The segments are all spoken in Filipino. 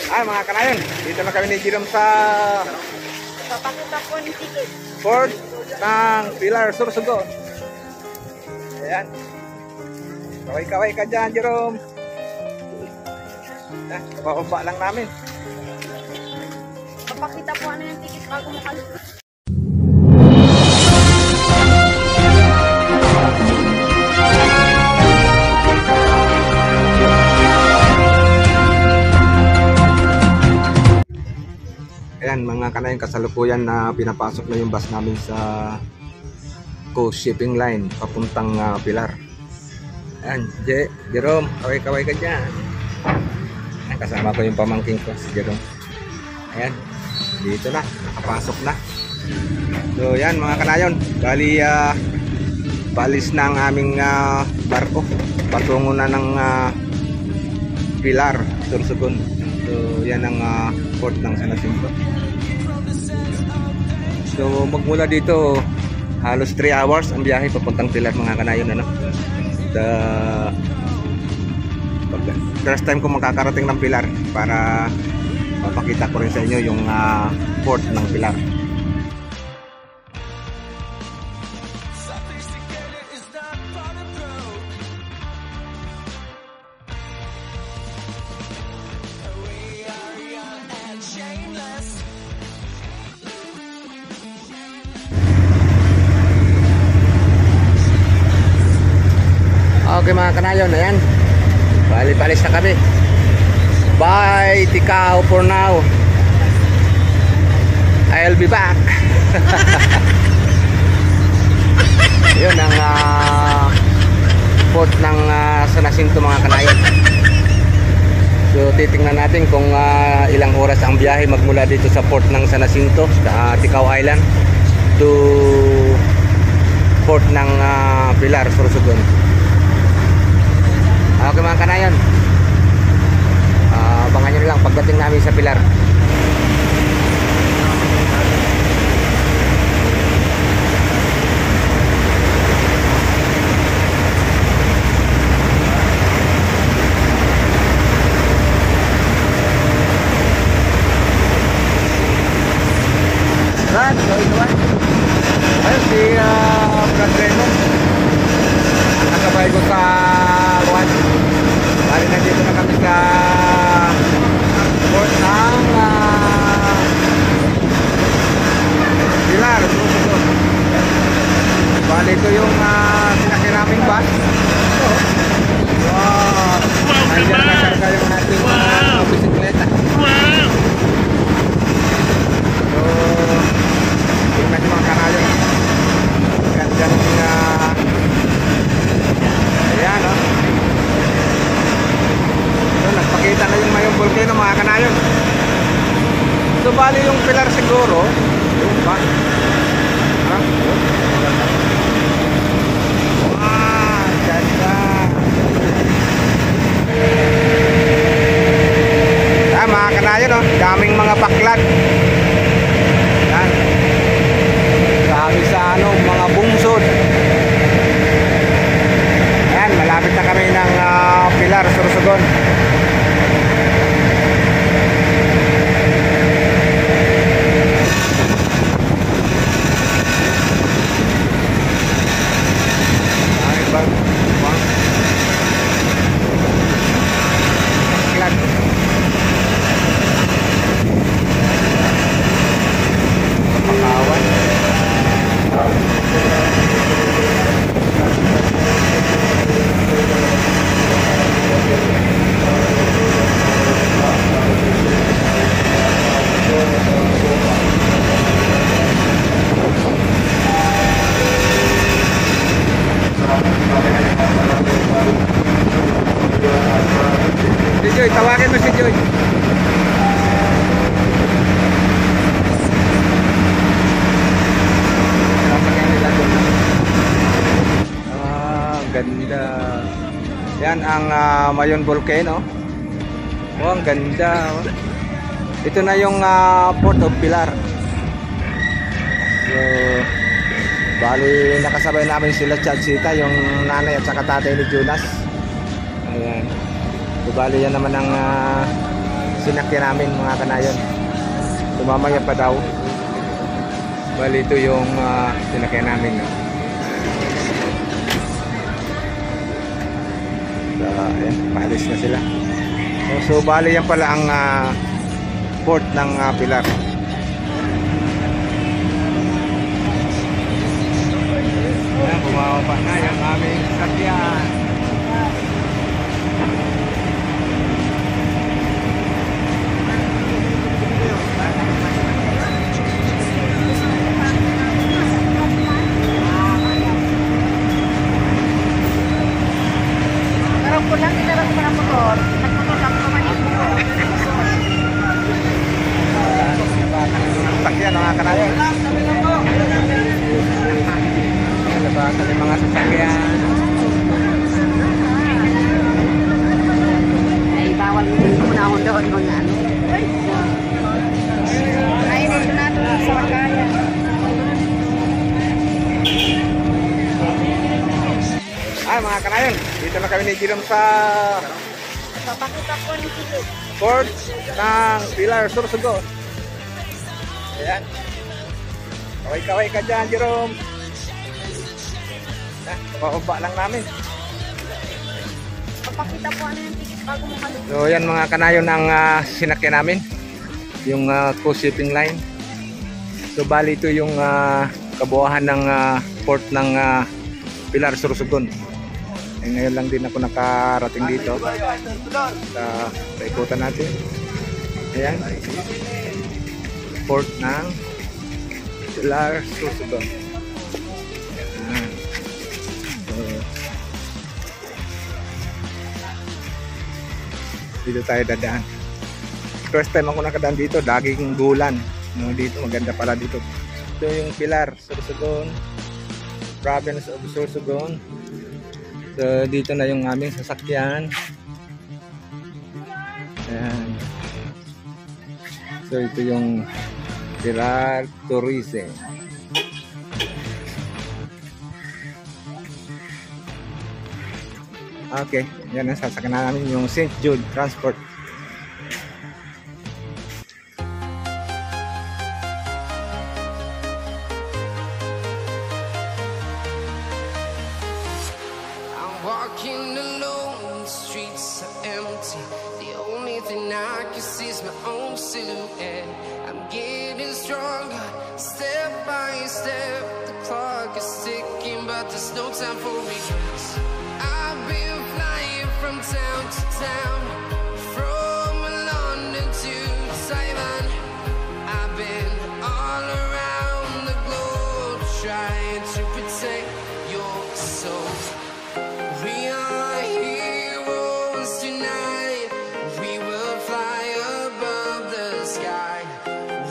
Ay mga kanayon, dito na kami ni Jerome sa Papakita po ni ticket. port ng Pilar, Sorsogon. Ayan. Kaway-kaway ka dyan, Jerome. Kapababa lang namin. Papakita po ano yung ticket bago mo kalutot. Ayan mga kanayon, kasalukuyan na pinapasok na yung bus namin sa Coast Shipping Line papuntang Pilar. Ayan, Jerome, kaway-kaway ka dyan. Ayan, kasama ko yung pamangking ko, si Jerome. Ayan, dito na, nakapasok na. So yan mga kanayon, bali balis na ang aming barko patungo na ng Pilar, Sorsogon. So yan ang port ng San Jacinto. So magmula dito halos 3 hours ang biyahe papuntang Pilar mga kanayon, ano. First time ko makakarating ng Pilar para mapakita ko rin sa inyo yung port ng Pilar. Okay mga kanayon, ayan. Bali-balis na kami. Bye, Tikao for now. I'll be back. Yun ang port ng San Jacinto mga kanayon. So titingnan natin kung ilang oras ang biyahe magmula dito sa port ng San Jacinto sa Tikao Island to port ng Pilar, Sorsogon. Okay mga kanayon, abangan nyo lang pagdating namin sa Pilar. Right, so ito ay ayun si Brad Raymond, ang nakabay ko sa Juan. Bali nandito na kami sa port ng Pilar, Sorsogon. Bali ito yung pinakiraming bus. Wow! Nandiyan na karga yung ating bisikleta. So, tingnan yung mga kanayon. Ganda ng ayan, no? So, nagpakita na yung Mayong Volcano mga kanayon. So bali yung Pilar siguro yung bus. Wow, ganda. Mga kanayon, no? Daming mga baklat. Yan. Dami sa mga bungsod. Ayan, malapit na kami ng Pilar, Sorsogon. Si Joy, tawagin mo si Joy. Ganda. Yan ang Mayong Volcano. Oh, ang ganda. Ito na yung Port of Pilar. So, bali nakasabay namin sila Chadsita, yung nanay at saka tatay ni Jonas. Ayan. So, bali yan naman ang sinakyan namin mga kanayon. Tumamaya pa daw. Bali ito yung sinakyan namin. No? So, ayan, paalis na sila. So bali yan pala ang port ng Pilar. Ayan, bumababa na yung aming sakyan. Karang ko lang, ilarang ko na motor. Nagmotor lang ko naman yung motor. Sakyan mga kanayon. Labasan yung mga sasakyan. Ay, bawal mo na ako doon mga ano. Ay, nito na ito sa Wakaya. Ay mga kanayon, dito na kami ni Jerome sa Papakita po ni ticket. port ng Pilar, Sorsogon. Ayan. Kaway-kaway ka dyan, Jerome. Pababa lang namin. Papakita po ano yung ticket bago mo kalit. So yan mga kanayon ang sinakyan namin. Yung coast shipping line. So bali ito yung kabuuan ng port ng Pilar, Sorsogon. Ngayon lang din ako nakarating dito sa ikutan natin. Ayan, port ng Pilar, Sorsogon. Dito tayo dadaan. First time ako nakadaan dito, daging gulan. Dito maganda pala dito. Ito yung Pilar, Sorsogon, province of Sorsogon. So, dito na yung aming sasakyan. Ayan. So, ito yung Pilar Tourism. Okay, yan ang sasakyan namin yung St. Jude Transport. Walking alone, the streets are empty. The only thing I can see is my own silhouette. I'm getting stronger, step by step. The clock is ticking, but there's no time for regrets. I've been flying from town to town, from London to Taiwan. I've been all around the globe, trying to protect your soul. We are heroes tonight. We will fly above the sky.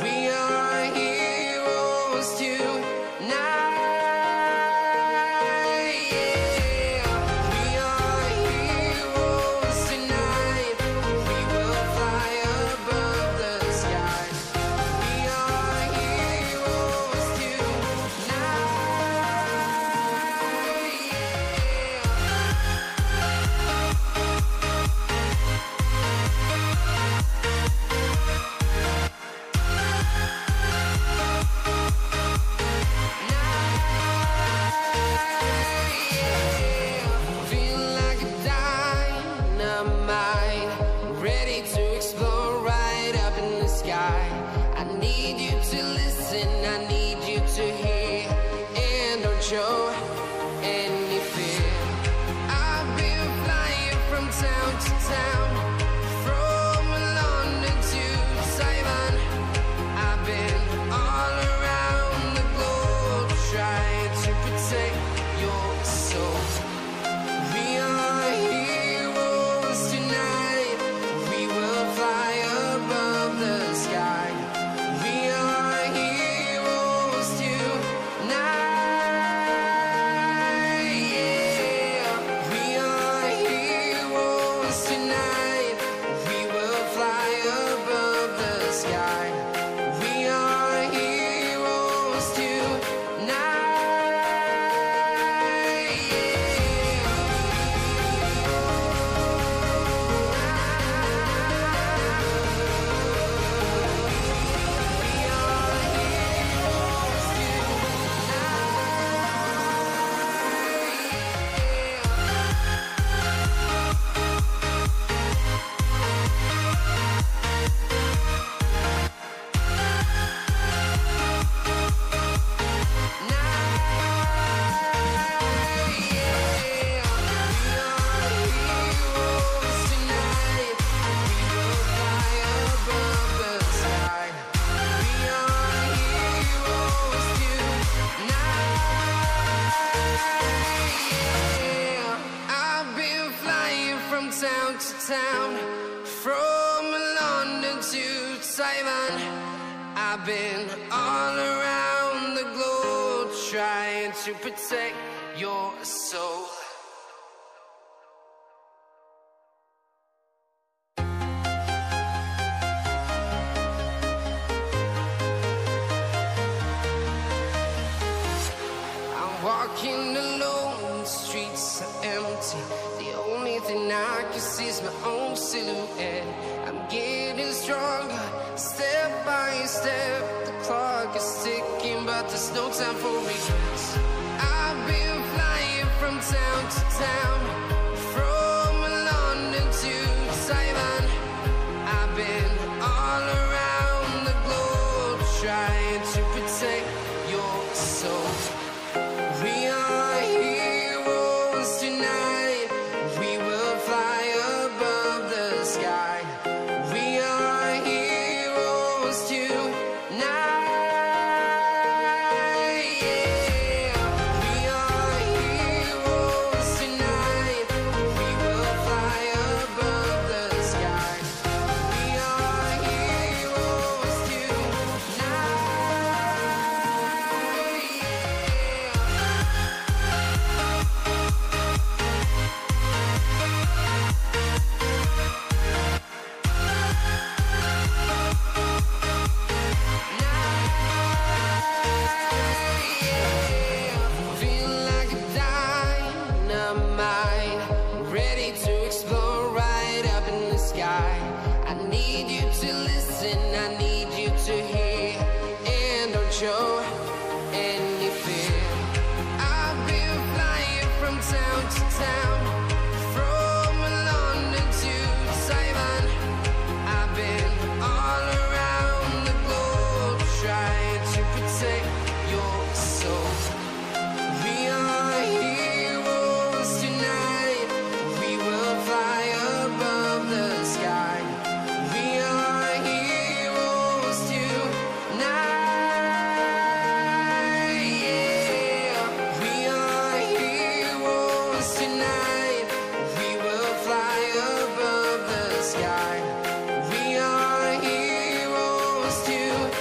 We are heroes tonight. Yeah. We are heroes tonight. Taiwan. I've been all around the globe trying to protect your soul. I'm walking alone, the streets are empty. The only thing I can see is my own silhouette. I'm getting stronger, step by step. The clock is ticking, but there's no time for regrets. I've been flying from town to town, from London to Taiwan. I've been all around the globe trying to protect your soul. We are heroes tonight. We will fly above the sky. We are heroes tonight. Yeah. We are heroes tonight. We will fly above the sky. We are heroes tonight. Yeah. Feel like a dynamite, ready to explode right up in the sky. I need you to listen, I need you to hear, and don't show any fear. I've been flying from town to town, from London to Taiwan. I've been all around the globe trying to protect your soul. We are heroes tonight. We will fly above the sky. We are heroes tonight. Yeah. We are heroes tonight. We will fly above the sky. We are heroes tonight.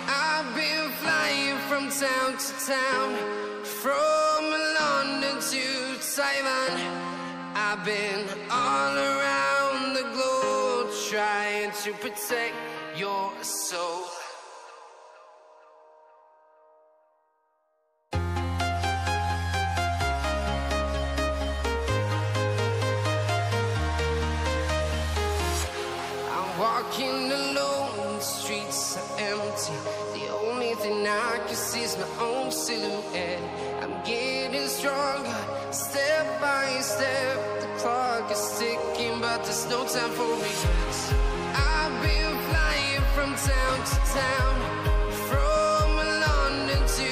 I've been flying from town to town, from London to Taiwan. I've been all around the globe trying to protect your soul. I'm walking alone, the streets are empty. The only thing I can see is my own silhouette. I'm getting stronger, step by step. The clock is ticking, but there's no time for regrets. I've been flying from town to town, from London to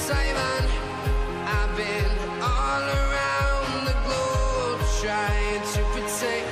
Taiwan. I've been all around the globe trying to protect